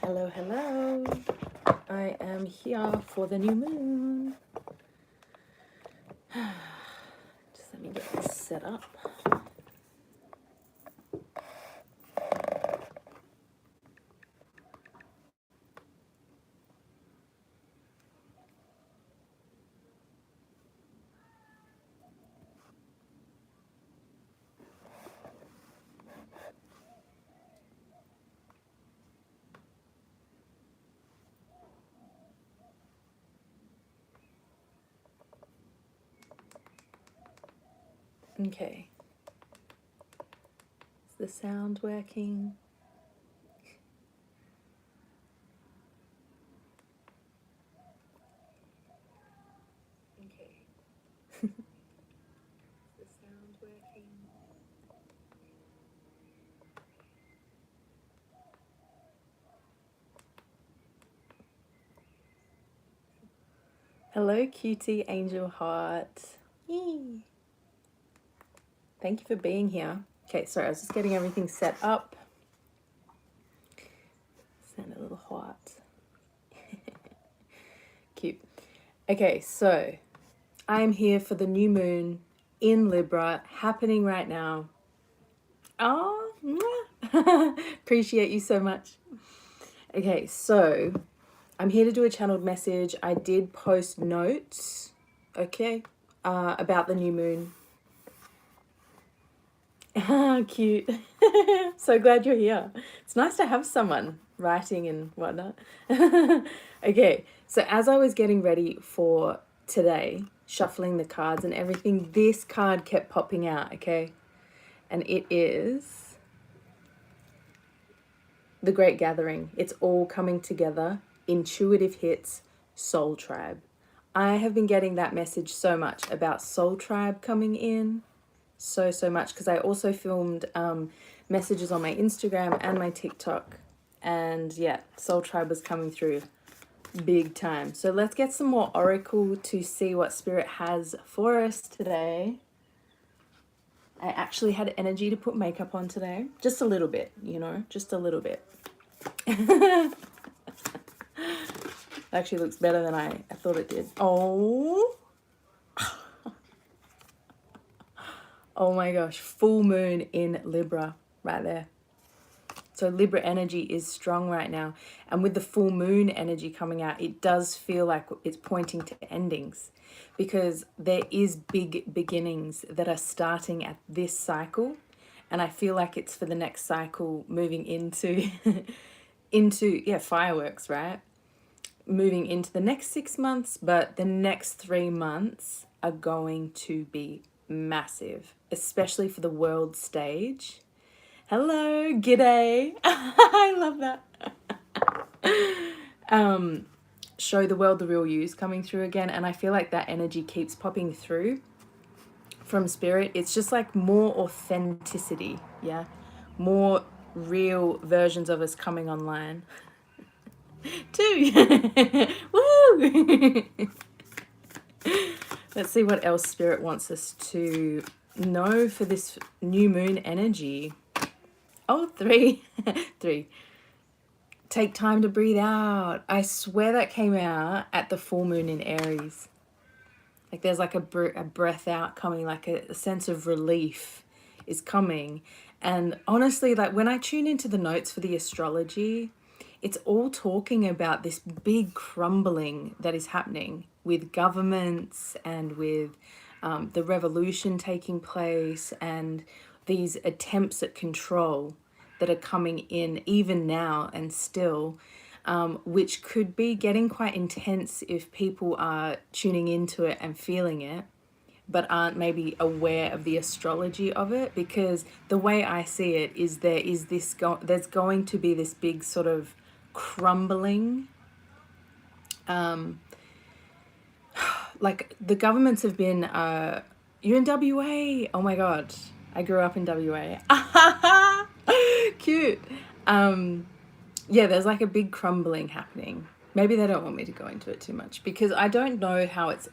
Hello, hello. I am here for the new moon. Just let me get this set up. Okay. Is the sound working? Okay. Is the sound working? Hello, cutie angel heart. Yee. Thank you for being here. Okay, sorry, I was just getting everything set up. Sound a little hot. Cute. Okay, so I'm here for the new moon in Libra happening right now. Oh, appreciate you so much. Okay, so I'm here to do a channeled message. I did post notes, okay, about the new moon. Cute. So glad you're here. It's nice to have someone writing and whatnot. Okay, so as I was getting ready for today, shuffling the cards and everything, this card kept popping out, okay? And it is the Great Gathering. It's all coming together. Intuitive hits, Soul Tribe. I have been getting that message so much about Soul Tribe coming in. So much, because I also filmed messages on my Instagram and my TikTok. And yeah, Soul Tribe was coming through big time. So let's get some more oracle to see what Spirit has for us today. I actually had energy to put makeup on today. Just a little bit, you know, just a little bit. Actually looks better than I thought it did. Oh. Oh my gosh, full moon in Libra right there. So Libra energy is strong right now. And with the full moon energy coming out, it does feel like it's pointing to endings, because there is big beginnings that are starting at this cycle. And I feel like it's for the next cycle moving into, fireworks, right? Moving into the next 6 months, but the next 3 months are going to be massive, especially for the world stage. Hello, g'day. I love that. Show the world the real yous coming through again, and I feel like that energy keeps popping through from Spirit. It's just like more authenticity, yeah? More real versions of us coming online. Too. Woo! Let's see what else Spirit wants us to know for this new moon energy. Oh, 3. 3. Take time to breathe out. I swear that came out at the full moon in Aries. Like there's like a breath out coming, like a sense of relief is coming. And honestly, like when I tune into the notes for the astrology, it's all talking about this big crumbling that is happening with governments and with the revolution taking place and these attempts at control that are coming in even now and still, which could be getting quite intense if people are tuning into it and feeling it, but aren't maybe aware of the astrology of it. Because the way I see it is there's going to be this big sort of crumbling. Like the governments have been, you're in WA. Oh my God. I grew up in WA. Cute. Yeah, there's like a big crumbling happening. Maybe they don't want me to go into it too much because I don't know how it's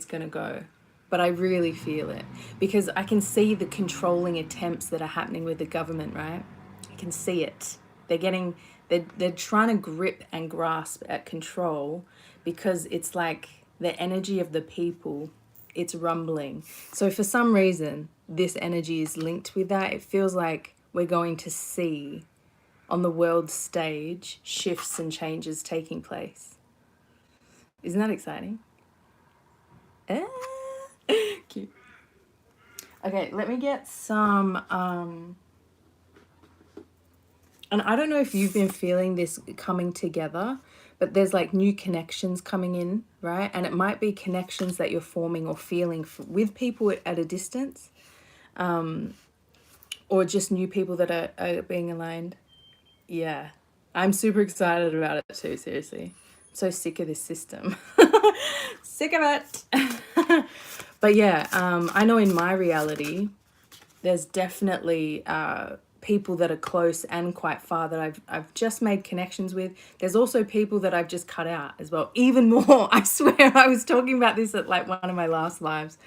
going to go, but I really feel it because I can see the controlling attempts that are happening with the government, right? I can see it. they're trying to grip and grasp at control, because it's like the energy of the people, it's rumbling. So for some reason, this energy is linked with that. It feels like we're going to see on the world stage shifts and changes taking place. Isn't that exciting? Cute. Okay, let me get some and I don't know if you've been feeling this coming together, but there's like new connections coming in, right? And it might be connections that you're forming or feeling with people at a distance, or just new people that are being aligned. Yeah, I'm super excited about it too, seriously. I'm so sick of this system. Sick of it. But yeah, I know in my reality, there's definitely people that are close and quite far that I've just made connections with. There's also people that I've just cut out as well. Even more, I swear, I was talking about this at like one of my last lives.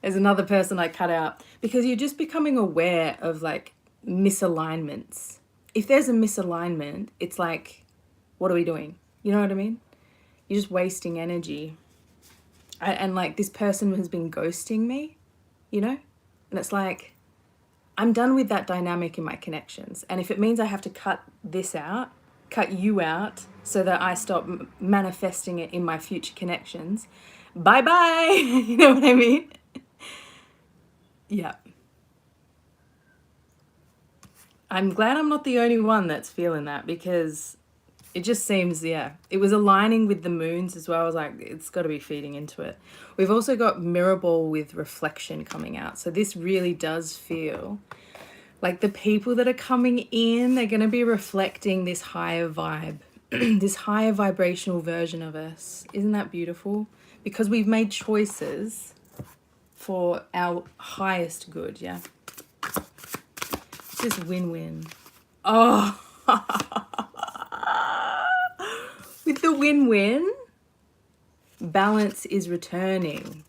There's another person I cut out, because you're just becoming aware of like misalignments. If there's a misalignment, it's like, what are we doing? You know what I mean? You're just wasting energy. And like, this person has been ghosting me, you know? And it's like, I'm done with that dynamic in my connections. And if it means I have to cut this out, cut you out, so that I stop manifesting it in my future connections, bye-bye. You know what I mean? Yeah. I'm glad I'm not the only one that's feeling that, because it just seems, yeah, it was aligning with the moons as well. I was like, it's got to be feeding into it. We've also got mirror ball with reflection coming out. So this really does feel like the people that are coming in, they're going to be reflecting this higher vibe, this higher vibrational version of us. Isn't that beautiful? Because we've made choices for our highest good, yeah? It's just win-win. Oh, with the win-win, balance is returning.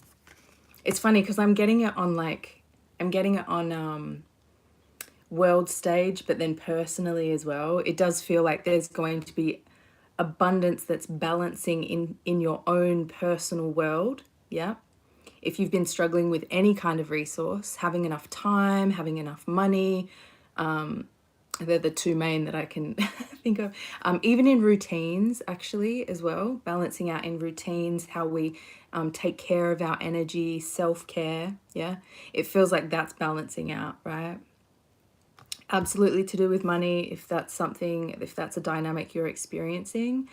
It's funny because I'm getting it on world stage, but then personally as well. It does feel like there's going to be abundance that's balancing in your own personal world, yeah? If you've been struggling with any kind of resource, having enough time, having enough money, they're the two main that I can think of. Even in routines, actually, as well, balancing out in routines, how we take care of our energy, self-care, yeah? It feels like that's balancing out, right? Absolutely to do with money, if that's a dynamic you're experiencing.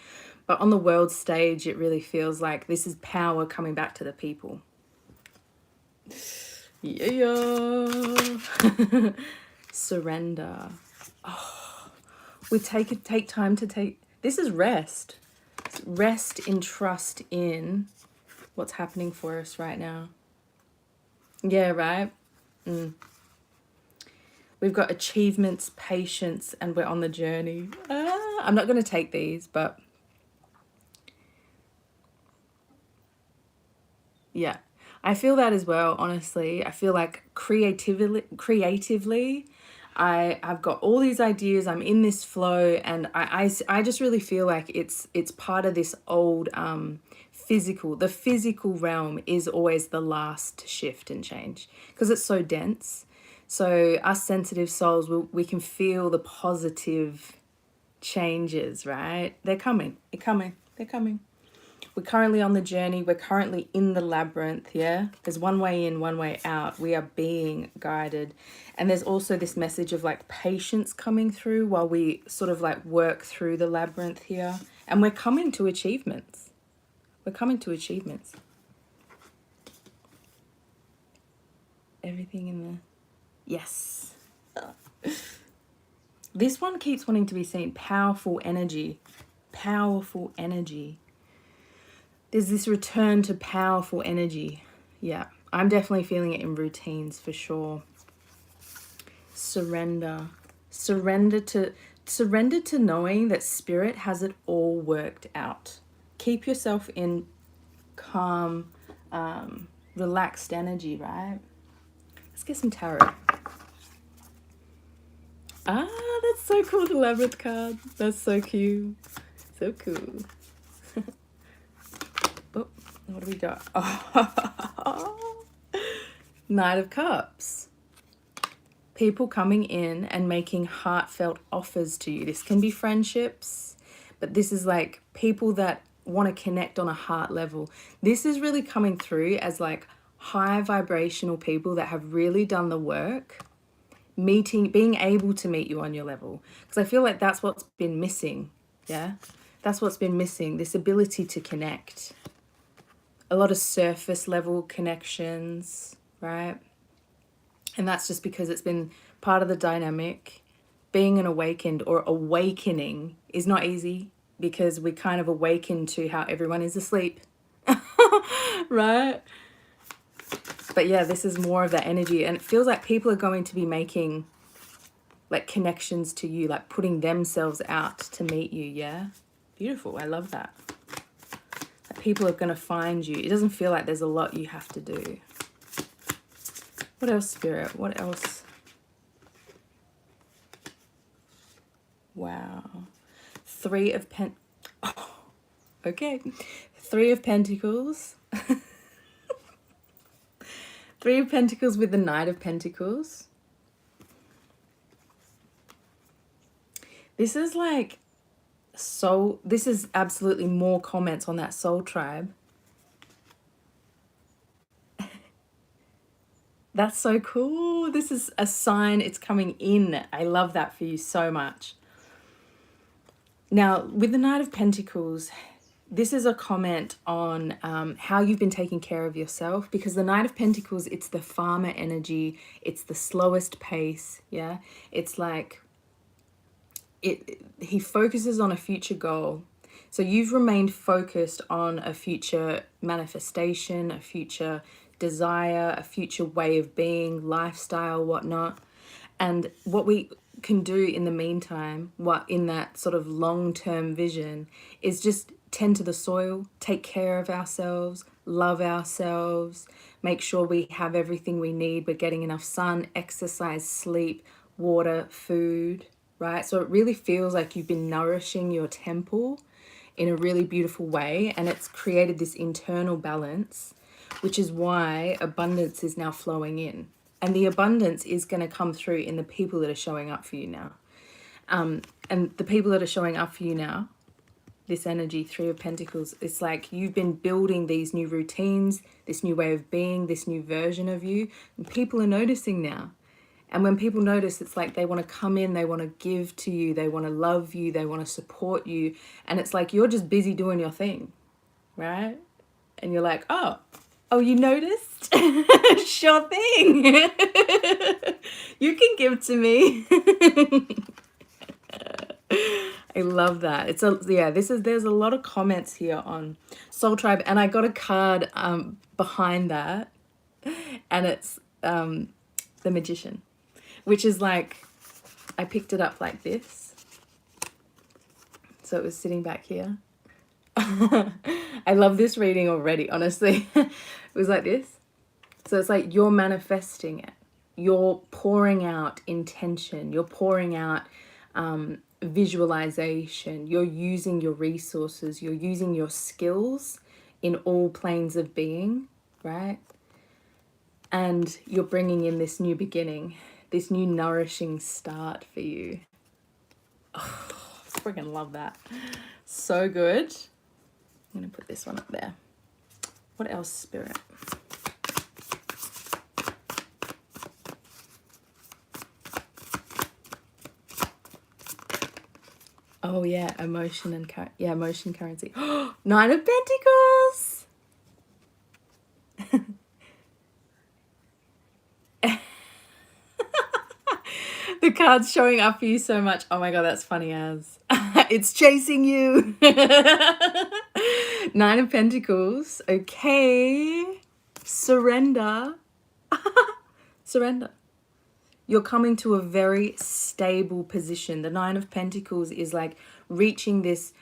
But on the world stage, it really feels like this is power coming back to the people. Yeah. Surrender. Oh, we take time to take. This is rest. Rest in trust in what's happening for us right now. Yeah, right? We've got achievements, patience, and we're on the journey. I'm not going to take these, but yeah, I feel that as well, honestly. I feel like creatively, I've got all these ideas, I'm in this flow, and I just really feel like it's part of this old physical. The physical realm is always the last to shift and change because it's so dense. So us sensitive souls, we can feel the positive changes, right? They're coming. They're coming. We're currently on the journey. We're currently in the labyrinth, yeah? There's one way in, one way out. We are being guided. And there's also this message of like patience coming through while we sort of like work through the labyrinth here. And we're coming to achievements. We're coming to achievements. Everything in the... Yes. This one keeps wanting to be seen. Powerful energy. Powerful energy. There's this return to powerful energy. Yeah, I'm definitely feeling it in routines for sure. Surrender. Surrender to knowing that spirit has it all worked out. Keep yourself in calm, relaxed energy, right? Let's get some tarot. Ah, that's so cool, the Labyrinth card. That's so cute. So cool. Oh, what do we got? Oh. Knight of Cups. People coming in and making heartfelt offers to you. This can be friendships, but this is like people that want to connect on a heart level. This is really coming through as like high vibrational people that have really done the work, being able to meet you on your level. Because I feel like that's what's been missing. Yeah, that's what's been missing, this ability to connect. A lot of surface level connections, right? And that's just because it's been part of the dynamic. Being an awakened or awakening is not easy because we kind of awaken to how everyone is asleep, right? But yeah, this is more of that energy. And it feels like people are going to be making like connections to you, like putting themselves out to meet you, yeah? Beautiful, I love that. Like people are going to find you. It doesn't feel like there's a lot you have to do. What else, Spirit? What else? Wow. Three of okay. Three of Pentacles. Three of Pentacles with the Knight of Pentacles. This is like soul. This is absolutely more comments on that soul tribe. That's so cool. This is a sign it's coming in. I love that for you so much. Now, with the Knight of Pentacles, this is a comment on how you've been taking care of yourself, because the Knight of Pentacles, it's the farmer energy. It's the slowest pace, yeah? It's like he focuses on a future goal. So you've remained focused on a future manifestation, a future desire, a future way of being, lifestyle, whatnot. And what we can do in the meantime, what in that sort of long-term vision, is just tend to the soil, take care of ourselves, love ourselves, make sure we have everything we need, we're getting enough sun, exercise, sleep, water, food, right? So it really feels like you've been nourishing your temple in a really beautiful way, and it's created this internal balance, which is why abundance is now flowing in. And the abundance is going to come through in the people that are showing up for you now. And the people that are showing up for you now, this energy, Three of Pentacles, it's like you've been building these new routines, this new way of being, this new version of you, and people are noticing now. And when people notice, it's like they want to come in, they want to give to you, they want to love you, they want to support you. And it's like you're just busy doing your thing, right? And you're like, oh, you noticed? Sure thing. You can give to me. I love that. There's a lot of comments here on Soul Tribe, and I got a card behind that, and it's the Magician, which is like, I picked it up like this. So it was sitting back here. I love this reading already, honestly. It was like this. So it's like you're manifesting it. You're pouring out intention. You're pouring out visualization. You're using your resources. You're using your skills in all planes of being, right? And you're bringing in this new beginning, this new nourishing start for you. Oh, I freaking love that. So good. I'm going to put this one up there. What else, Spirit? Oh yeah, emotion and emotion currency. Nine of Pentacles. The card's showing up for you so much. Oh my god, that's funny as. It's chasing you. Nine of Pentacles. Okay. Surrender. Surrender. You're coming to a very stable position. The Nine of Pentacles is like reaching this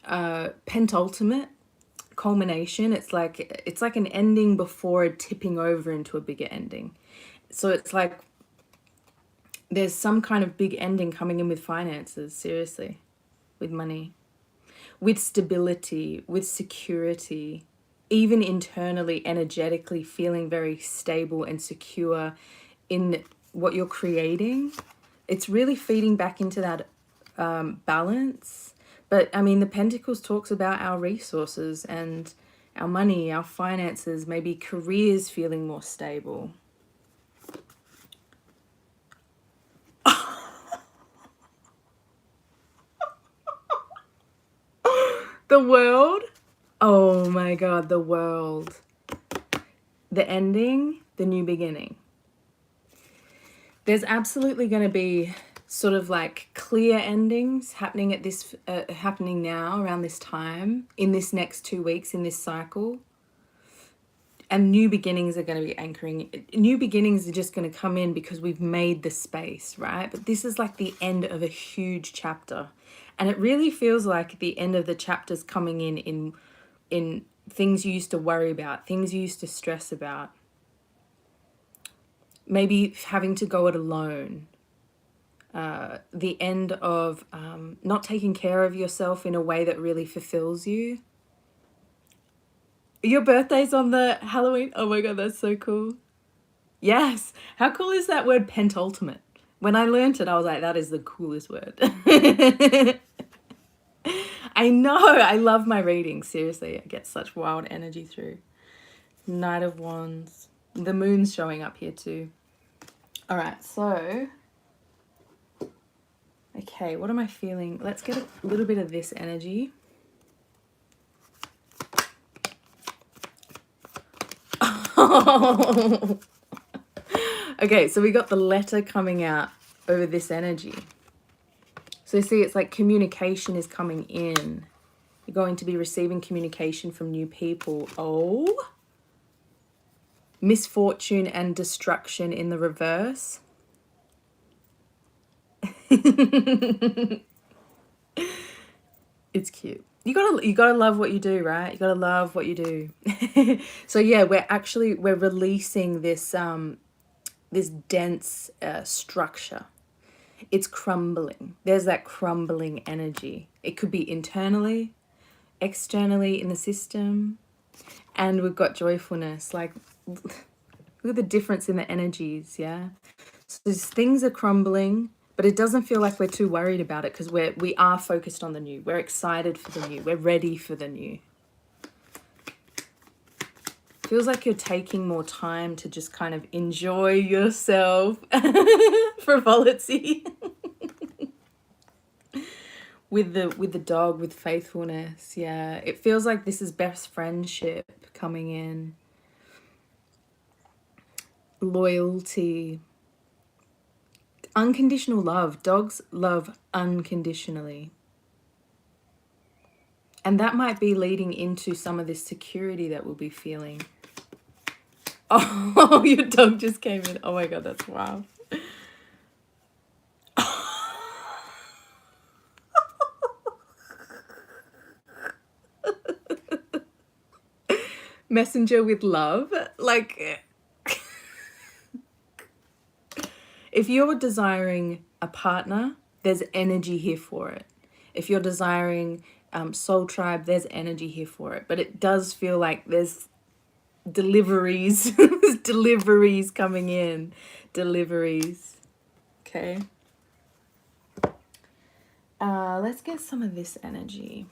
pentultimate culmination. It's like an ending before a tipping over into a bigger ending. So it's like There's some kind of big ending coming in with finances, seriously, with money, with stability, with security, even internally, energetically feeling very stable and secure in what you're creating. It's really feeding back into that balance. But I mean, the Pentacles talks about our resources and our money, our finances, maybe careers feeling more stable. The World. Oh my God, the World. The ending, the new beginning. There's absolutely going to be sort of like clear endings happening at this, happening now around this time, in this next 2 weeks, in this cycle. And new beginnings are going to be anchoring. New beginnings are just going to come in because we've made the space, right? But this is like the end of a huge chapter. And it really feels like the end of the chapter's coming in things you used to worry about, things you used to stress about. Maybe having to go it alone. The end of not taking care of yourself in a way that really fulfills you. Your birthday's on the Halloween. Oh my God, that's so cool. Yes. How cool is that word pentultimate? When I learned it, I was like, that is the coolest word. I know. I love my readings. Seriously, I get such wild energy through. Knight of Wands. The moon's showing up here too. All right, so... Okay, what am I feeling? Let's get a little bit of this energy. Okay, so we got the letter coming out over this energy. So see, it's like communication is coming in. You're going to be receiving communication from new people. Oh, misfortune and destruction in the reverse. It's cute. You gotta love what you do, right? You gotta love what you do. So yeah, we're releasing this this dense structure. It's crumbling. There's that crumbling energy. It could be internally, externally in the system, and we've got joyfulness. Like, look at the difference in the energies. Yeah, so things are crumbling. But it doesn't feel like we're too worried about it because we are focused on the new. We're excited for the new. We're ready for the new. Feels like you're taking more time to just kind of enjoy yourself. Frivolity. with the dog, with faithfulness. Yeah, it feels like this is best friendship coming in. Loyalty. Unconditional love. Dogs love unconditionally. And that might be leading into some of this security that we'll be feeling. Oh, your dog just came in. Oh my God, that's wild. Messenger with love. Like... If you're desiring a partner, there's energy here for it. If you're desiring soul tribe, there's energy here for it. But it does feel like there's deliveries. There's deliveries coming in. Deliveries. Okay. Let's get some of this energy.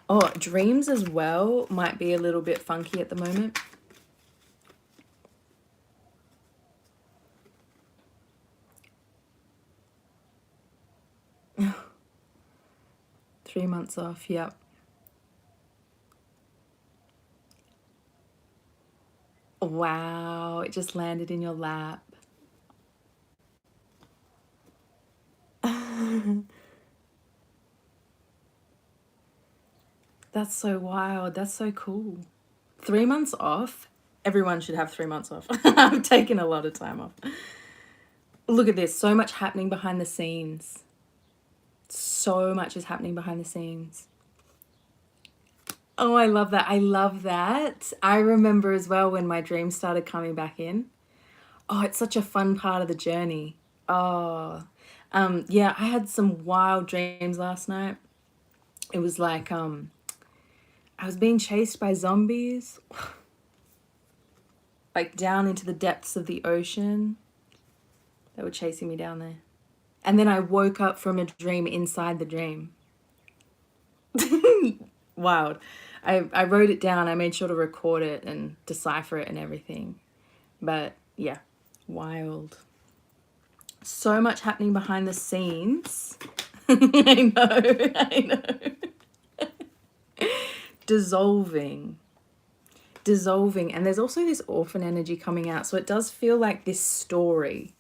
Oh, dreams as well might be a little bit funky at the moment. Three months off, yep. Wow, it just landed in your lap. That's so wild. That's so cool. 3 months off? Everyone should have 3 months off. I've taken a lot of time off. Look at this. So much happening behind the scenes. So much is happening behind the scenes. Oh, I love that. I love that. I remember as well when my dreams started coming back in. Oh, it's such a fun part of the journey. Oh, yeah, I had some wild dreams last night. It was like I was being chased by zombies, like down into the depths of the ocean. They were chasing me down there. And then I woke up from a dream inside the dream. Wild. I wrote it down. I made sure to record it and decipher it and everything. But yeah, wild. So much happening behind the scenes. I know, I know. Dissolving. And there's also this orphan energy coming out. So it does feel like this story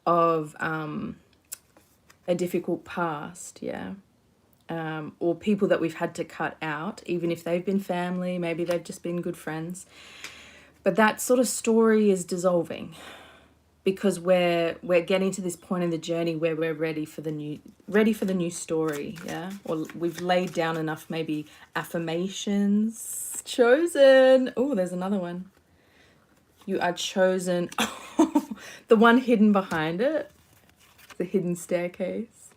of a difficult past, yeah. Or people that we've had to cut out, even if they've been family, maybe they've just been good friends. But that sort of story is dissolving because we're getting to this point in the journey where we're ready for the new story, yeah. Or we've laid down enough maybe affirmations. Chosen. Oh, there's another one. You are chosen. The one hidden behind it, the hidden staircase.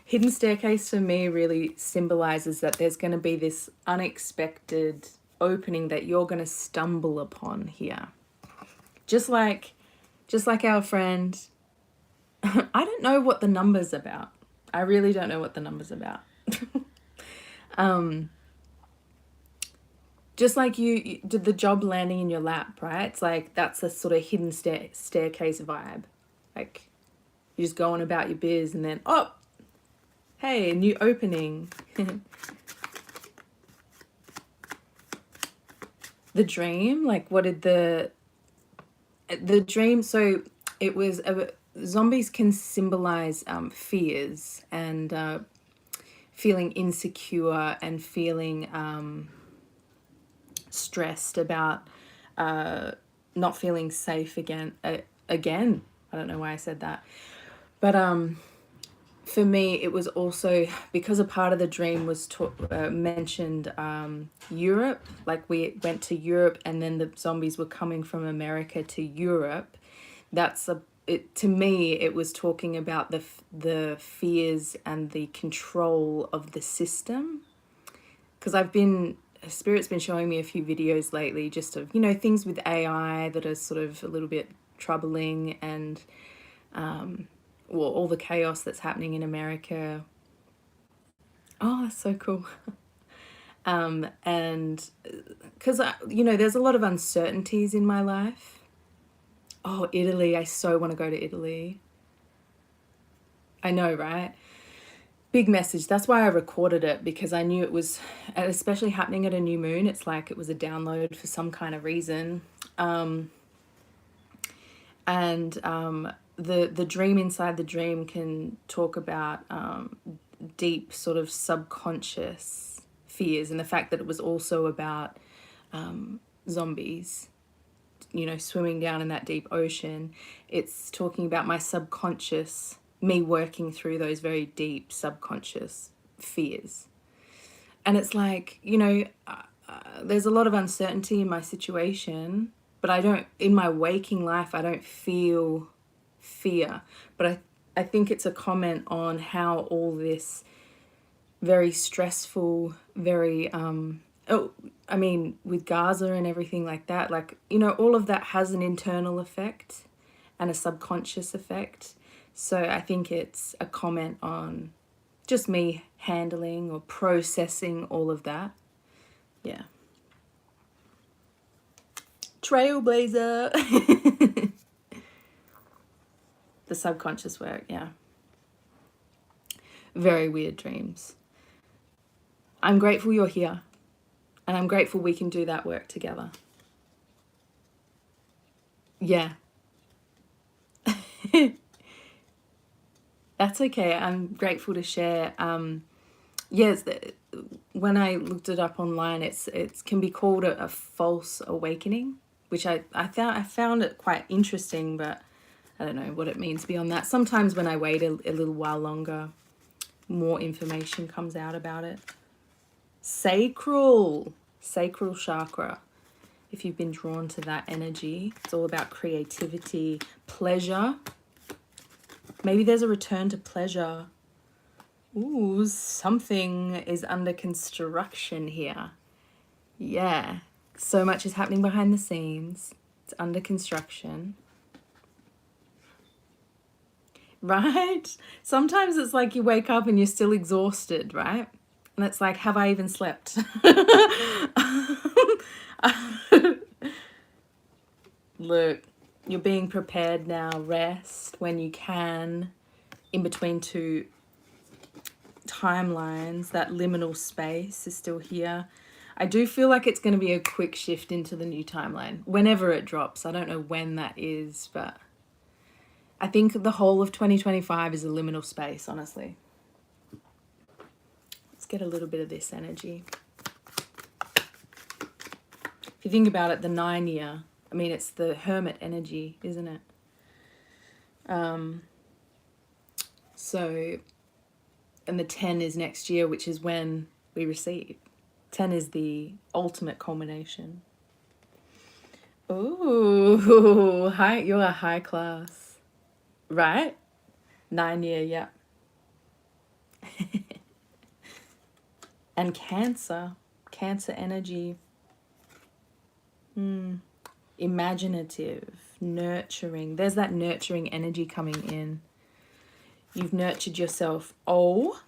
Hidden staircase for me really symbolizes that there's going to be this unexpected opening that you're going to stumble upon here. Just like our friend. I don't know what the number's about. I really don't know what the number's about. Just like you did the job landing in your lap, right? It's like that's a sort of hidden staircase vibe. Like you're just going about your biz and then, oh, hey, a new opening. The dream, like what did the dream, so it was, zombies can symbolize fears and feeling insecure and feeling stressed about not feeling safe again. I don't know why I said that. But for me, it was also because a part of the dream was mentioned Europe. Like we went to Europe and then the zombies were coming from America to Europe. To me, it was talking about the fears and the control of the system. Because Spirit's been showing me a few videos lately just of, things with AI that are sort of a little bit troubling and all the chaos that's happening in America. Oh, that's so cool. And because, there's a lot of uncertainties in my life. Oh, Italy. I so want to go to Italy. I know, right? Big message. That's why I recorded it, because I knew it was, especially happening at a new moon, it's like it was a download for some kind of reason. The dream inside the dream can talk about deep sort of subconscious fears, and the fact that it was also about zombies, swimming down in that deep ocean. It's talking about my subconscious, me working through those very deep subconscious fears. And it's like, there's a lot of uncertainty in my situation, but in my waking life, I don't feel fear. But I think it's a comment on how all this very stressful, very, with Gaza and everything like that, all of that has an internal effect and a subconscious effect. So I think it's a comment on just me handling or processing all of that. Yeah. Trailblazer. The subconscious work, yeah. Very weird dreams. I'm grateful you're here. And I'm grateful we can do that work together. Yeah. That's okay. I'm grateful to share. Yes, when I looked it up online, it can be called a false awakening, which I found it quite interesting, but I don't know what it means beyond that. Sometimes when I wait a little while longer, more information comes out about it. Sacral chakra if you've been drawn to that energy. It's all about creativity, pleasure. Maybe there's a return to pleasure. Ooh, something is under construction here. Yeah, so much is happening behind the scenes. It's under construction. Right? Sometimes it's like you wake up and you're still exhausted, right? And it's like, have I even slept? Look, you're being prepared now. Rest when you can, in between two timelines. That liminal space is still here. I do feel like it's going to be a quick shift into the new timeline whenever it drops. I don't know when that is, but I think the whole of 2025 is a liminal space, honestly. Let's get a little bit of this energy. If you think about it, the 9 year, I mean, it's the hermit energy, isn't it? So, and the 10 is next year, which is when we receive. 10 is the ultimate culmination. Ooh, you're a high class, right? 9 year, yeah. And Cancer energy. Imaginative, nurturing. There's that nurturing energy coming in. You've nurtured yourself. Oh.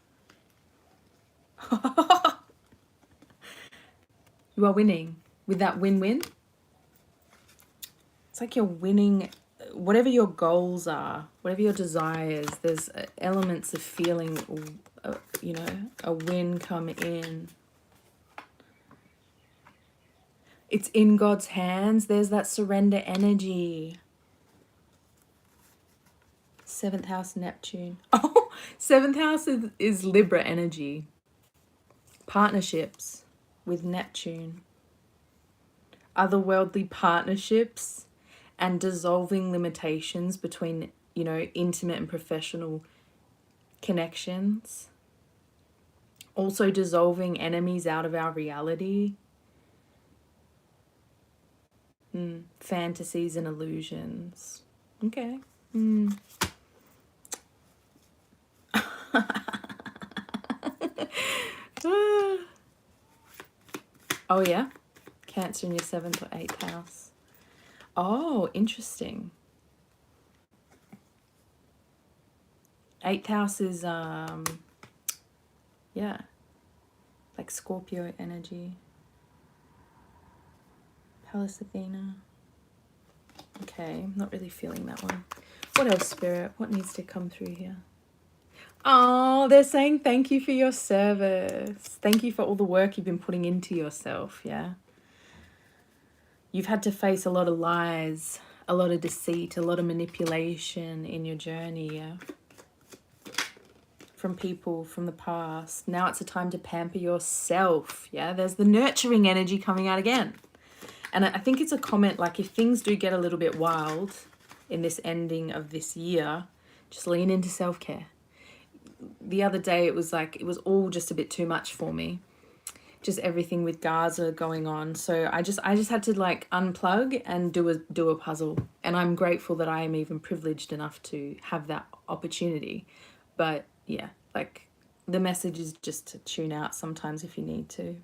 You are winning with that win-win. It's like you're winning whatever your goals are, whatever your desires. There's elements of feeling, you know, a win come in. It's in God's hands. There's that surrender energy. 7th house, Neptune. Oh, 7th house is Libra energy. Partnerships with Neptune. Otherworldly partnerships and dissolving limitations between, you know, intimate and professional connections. Also dissolving enemies out of our reality. Fantasies and illusions. Okay. Oh yeah, Cancer in your 7th or 8th house. Oh, interesting. 8th house is yeah, like Scorpio energy. Pallas Athena. Okay, I'm not really feeling that one. What else, Spirit? What needs to come through here? Oh, they're saying thank you for your service. Thank you for all the work you've been putting into yourself, yeah? You've had to face a lot of lies, a lot of deceit, a lot of manipulation in your journey, yeah? From people from the past. Now it's a time to pamper yourself, yeah? There's the nurturing energy coming out again. And I think it's a comment like, if things do get a little bit wild in this ending of this year, just lean into self-care. The other day it was like, it was all just a bit too much for me. Just everything with Gaza going on. So I just had to like unplug and do a puzzle. And I'm grateful that I am even privileged enough to have that opportunity. But yeah, like the message is just to tune out sometimes if you need to.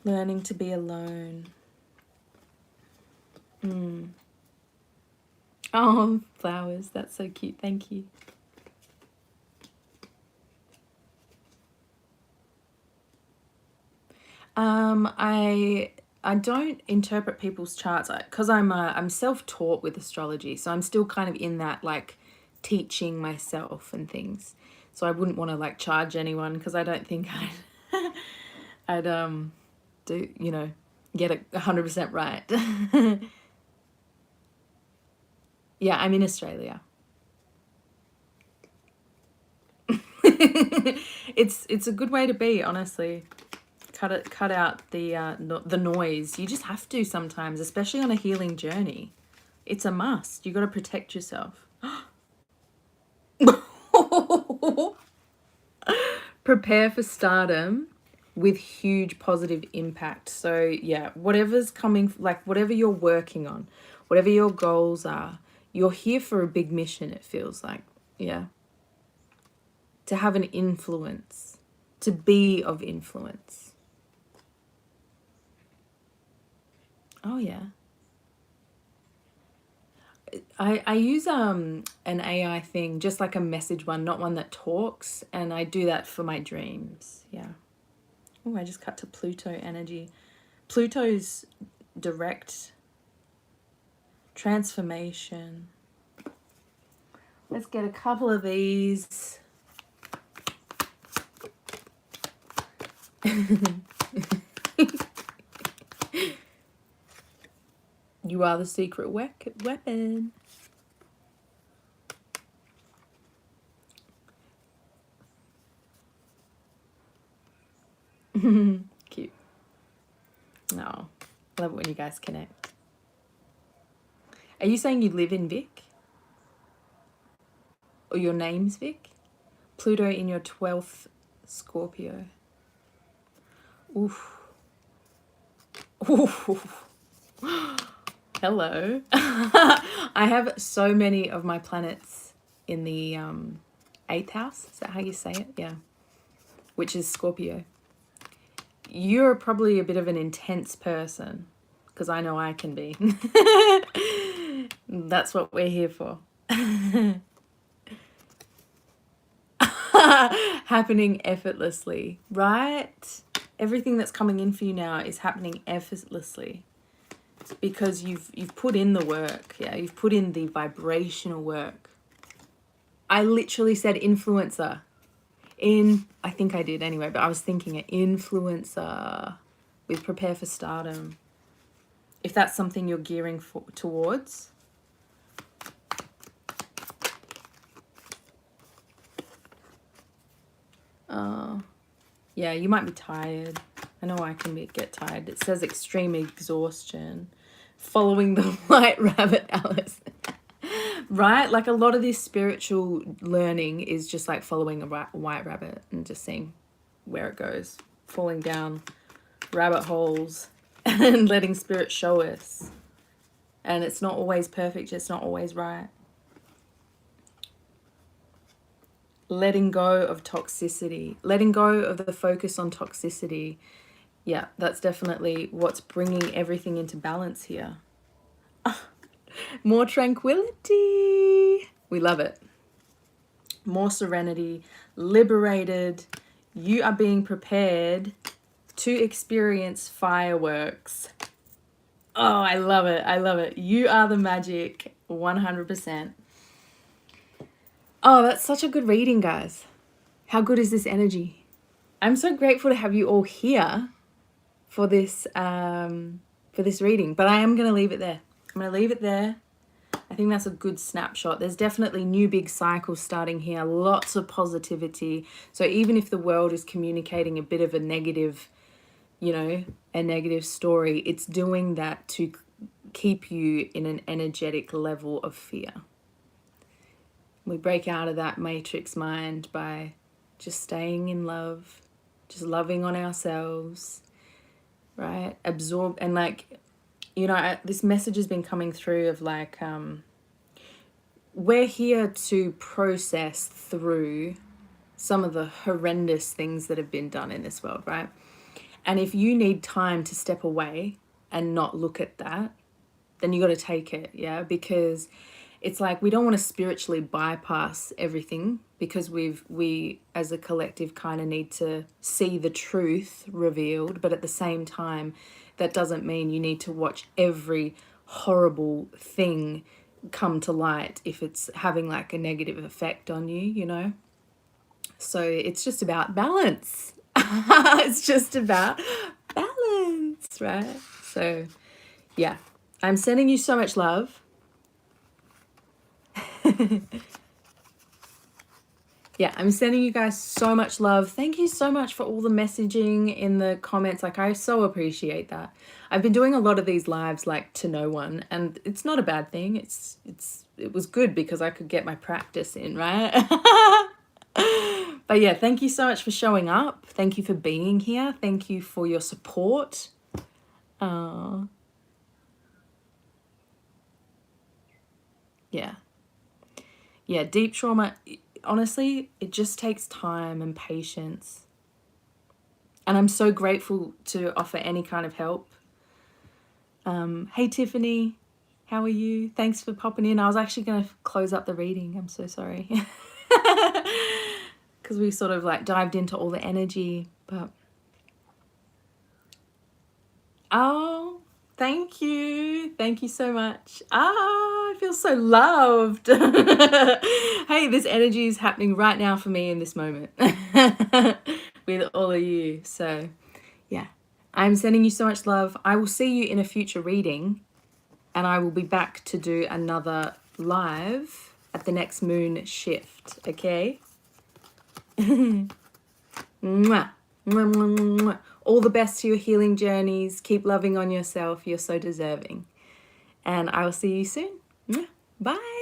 Learning to be alone. Oh, flowers. That's so cute. Thank you. I don't interpret people's charts because I'm self-taught with astrology, so I'm still kind of in that like teaching myself and things. So I wouldn't want to like charge anyone because I don't think I'd do, you know, get it 100% right. Yeah, I'm in Australia. It's a good way to be, honestly. Cut out the noise. You just have to sometimes, especially on a healing journey. It's a must. You got to protect yourself. Prepare for stardom. with huge positive impact. So yeah, whatever's coming, like whatever you're working on, whatever your goals are, you're here for a big mission, it feels like. Yeah. To have an influence, to be of influence. Oh yeah. I use an AI thing, just like a message one, not one that talks, and I do that for my dreams. Yeah. Oh, I just cut to Pluto energy. Pluto's direct transformation. Let's get a couple of these. You are the secret weapon. Cute. No, love it when you guys connect. Are you saying you live in Vic? Or your name's Vic? Pluto in your 12th Scorpio. Oof. Oof. Hello. I have so many of my planets in the 8th house. Is that how you say it? Yeah. Which is Scorpio. You're probably a bit of an intense person, because I know I can be. That's what we're here for. Happening effortlessly, right? Everything that's coming in for you now is happening effortlessly because you've put in the work. Yeah, you've put in the vibrational work. I literally said influencer. I think I did anyway, but I was thinking an influencer with Prepare for Stardom. If that's something you're gearing towards. Yeah, you might be tired. I know I can get tired. It says extreme exhaustion. Following the white rabbit, Alice. Right? Like a lot of this spiritual learning is just like following a white rabbit and just seeing where it goes. Falling down rabbit holes and letting spirit show us. And it's not always perfect. It's not always right. Letting go of toxicity, letting go of the focus on toxicity. Yeah, that's definitely what's bringing everything into balance here. More tranquility. We love it. More serenity, liberated. You are being prepared to experience fireworks. Oh, I love it. I love it. You are the magic, 100%. Oh, that's such a good reading, guys. How good is this energy? I'm so grateful to have you all here for this reading, but I am going to leave it there. I'm going to leave it there. I think that's a good snapshot. There's definitely new big cycles starting here. Lots of positivity. So even if the world is communicating a bit of a negative, a negative story, it's doing that to keep you in an energetic level of fear. We break out of that matrix mind by just staying in love, just loving on ourselves, right? Absorb, and this message has been coming through of we're here to process through some of the horrendous things that have been done in this world, right? And if you need time to step away and not look at that, then you got to take it, yeah? Because it's like we don't want to spiritually bypass everything because we as a collective kind of need to see the truth revealed. But at the same time, that doesn't mean you need to watch every horrible thing come to light if it's having like a negative effect on you, So it's just about balance. It's just about balance, right? So yeah, I'm sending you so much love. Yeah, I'm sending you guys so much love. Thank you so much for all the messaging in the comments. I so appreciate that. I've been doing a lot of these lives to no one, and it's not a bad thing. It was good because I could get my practice in, right? But yeah, thank you so much for showing up. Thank you for being here. Thank you for your support. Yeah. Yeah, deep trauma, honestly, it just takes time and patience. And I'm so grateful to offer any kind of help. Hey, Tiffany, how are you? Thanks for popping in. I was actually going to close up the reading. I'm so sorry. Because we sort of like dived into all the energy. But oh, thank you. Thank you so much. I feel so loved. Hey, this energy is happening right now for me in this moment with all of you. So yeah, I'm sending you so much love. I will see you in a future reading, and I will be back to do another live at the next moon shift. Okay? Mwah. Mwah, mwah, mwah, mwah. All the best to your healing journeys. Keep loving on yourself. You're so deserving. And I will see you soon. Mwah. Bye.